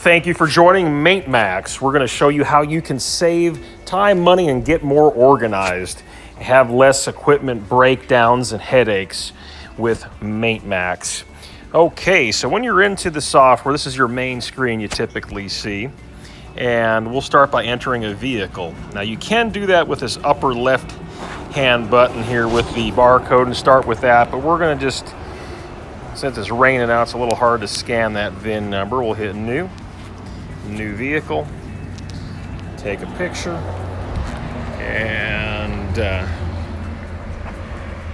Thank you for joining MaintMax. We're going to show you how you can save time, money, and get more organized. Have less equipment breakdowns and headaches with MaintMax. Okay, so when you're into the software, this is your main screen you typically see. And we'll start by entering a vehicle. Now you can do that with this upper left hand button here with the barcode and start with that, but we're going to just, since it's raining out, it's a little hard to scan that VIN number. We'll hit new vehicle, take a picture, and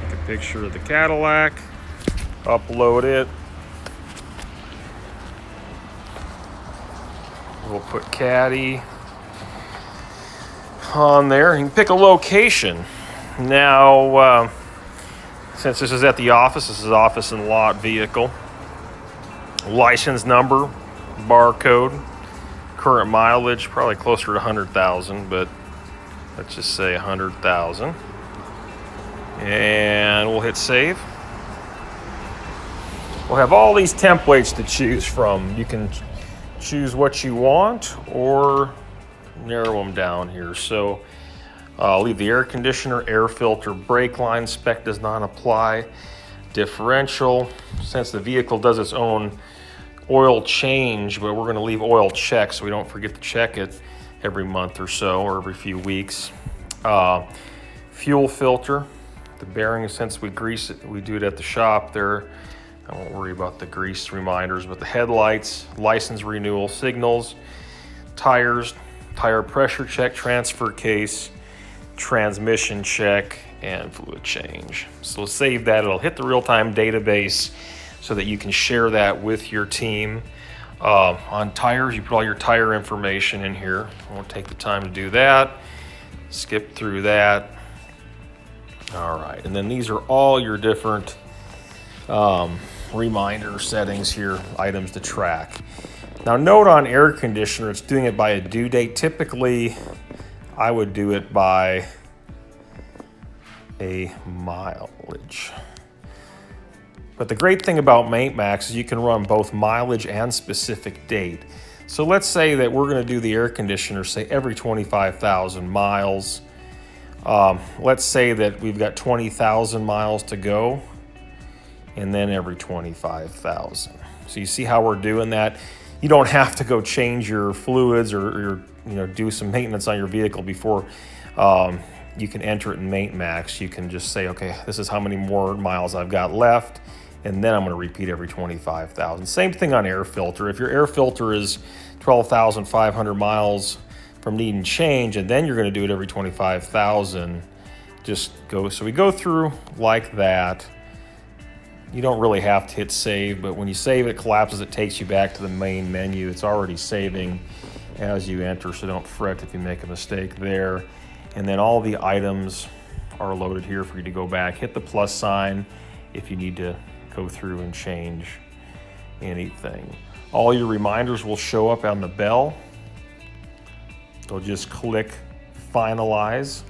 take a picture of the Cadillac, upload it. We'll put Caddy on there. You can pick a location. Now, since this is at the office, this is office and lot vehicle. License number, barcode, current mileage, probably closer to 100,000, but let's just say 100,000. And we'll hit save. We'll have all these templates to choose from. You can choose what you want or narrow them down here. So I'll leave the air conditioner, air filter, brake line, spec does not apply, differential. Since the vehicle does its own oil change, but we're going to leave oil check so we don't forget to check it every month or so or every few weeks. Fuel filter, the bearing, since we grease it, we do it at the shop there. I won't worry about the grease reminders, but the headlights, license renewal, signals, tires, tire pressure check, transfer case, transmission check, and fluid change. So save that. It'll hit the real-time database so that you can share that with your team. On tires, you put all your tire information in here. I won't take the time to do that. Skip through that. All right, and then these are all your different reminder settings here, items to track. Now note on air conditioner, it's doing it by a due date. Typically, I would do it by a mileage. But the great thing about MaintMax is you can run both mileage and specific date. So let's say that we're going to do the air conditioner, say every 25,000 miles. Let's say that we've got 20,000 miles to go, and then every 25,000. So you see how we're doing that? You don't have to go change your fluids or do some maintenance on your vehicle before you can enter it in MaintMax. You can just say, okay, this is how many more miles I've got left, and then I'm going to repeat every 25,000. Same thing on air filter. If your air filter is 12,500 miles from needing change, and then you're going to do it every 25,000, just go. So we go through like that. You don't really have to hit save, but when you save it collapses, it takes you back to the main menu. It's already saving as you enter, so don't fret if you make a mistake there. And then all the items are loaded here for you to go back. Hit the plus sign if you need to go through and change anything. All your reminders will show up on the bell. They'll just click finalize,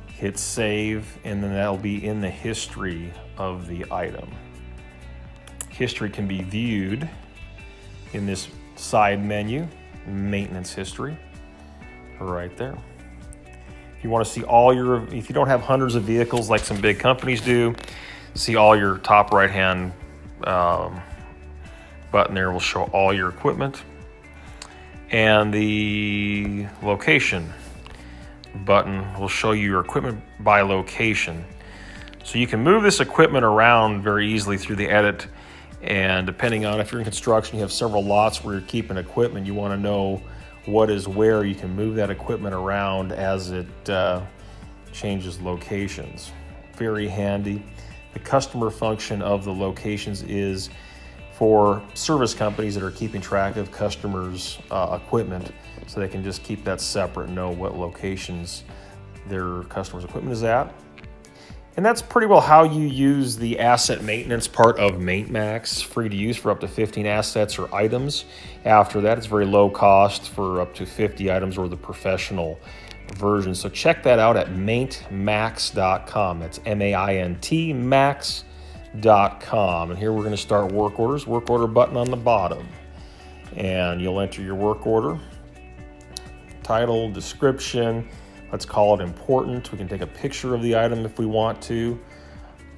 hit save, and then that'll be in the history of the item. History can be viewed in this side menu, maintenance history, right there. If you want to see all your, if you don't have hundreds of vehicles like some big companies do, see all your top right hand button there will show all your equipment, and the location button will show you your equipment by location. So you can move this equipment around very easily through the edit, and depending on if you're in construction, you have several lots where you're keeping equipment, you want to know what is where, you can move that equipment around as it changes locations. Very handy. The customer function of the locations is for service companies that are keeping track of customers' equipment, so they can just keep that separate and know what locations their customers' equipment is at. And that's pretty well how you use the asset maintenance part of MaintMax, free to use for up to 15 assets or items. After that, it's very low cost for up to 50 items or the professional version. So check that out at MaintMax.com. That's M-A-I-N-T, Max.com. And here we're going to start work orders. Work order button on the bottom. and you'll enter your work order. Title, description, let's call it important. We can take a picture of the item if we want to.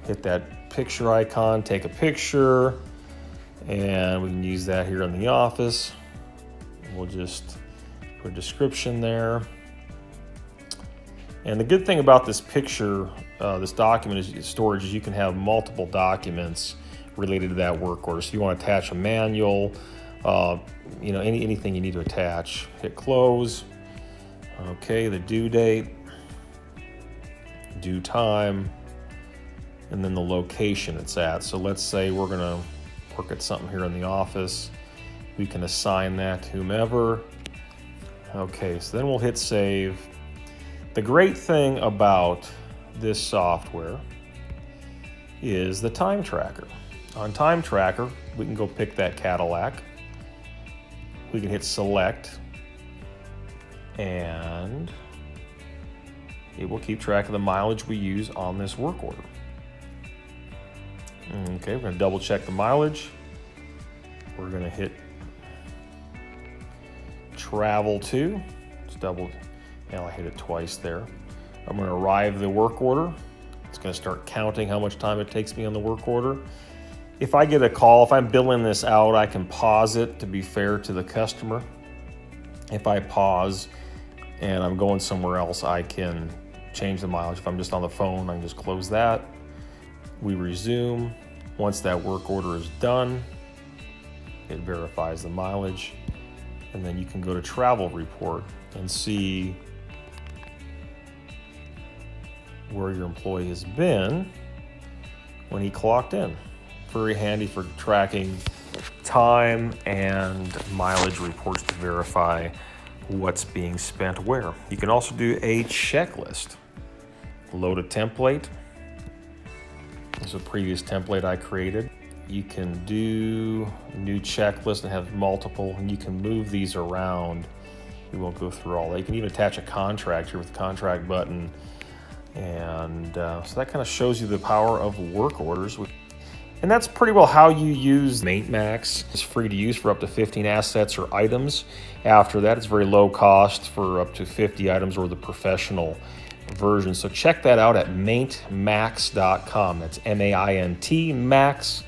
Hit that picture icon, take a picture, and we can use that here in the office. We'll just put a description there. And the good thing about this picture, this document storage, is you can have multiple documents related to that work order. So you want to attach a manual, anything you need to attach. Hit close. Okay, the due date, due time, and then the location it's at. So let's say we're gonna work at something here in the office. We can assign that to whomever. Okay, so then we'll hit save. The great thing about this software is the time tracker. On time tracker, we can go pick that Cadillac. We can hit select, and it will keep track of the mileage we use on this work order. Okay, we're going to double check the mileage. We're going to hit travel to. It's double. I hit it twice there. I'm going to arrive the work order. It's going to start counting how much time it takes me on the work order. If I get a call, if I'm billing this out, I can pause it to be fair to the customer. If I pause and I'm going somewhere else, I can change the mileage. If I'm just on the phone, I can just close that. We resume. Once that work order is done, it verifies the mileage. And then you can go to travel report and see where your employee has been when he clocked in. Very handy for tracking time and mileage reports to verify what's being spent where. You can also do a checklist. Load a template. This is a previous template I created. You can do a new checklist and have multiple, and you can move these around. We won't go through all that. You can even attach a contract here with the contract button. And so that kind of shows you the power of work orders. And that's pretty well how you use MaintMax. It's free to use for up to 15 assets or items. After that, it's very low cost for up to 50 items or the professional version. So check that out at MaintMax.com. That's MaintMax.com.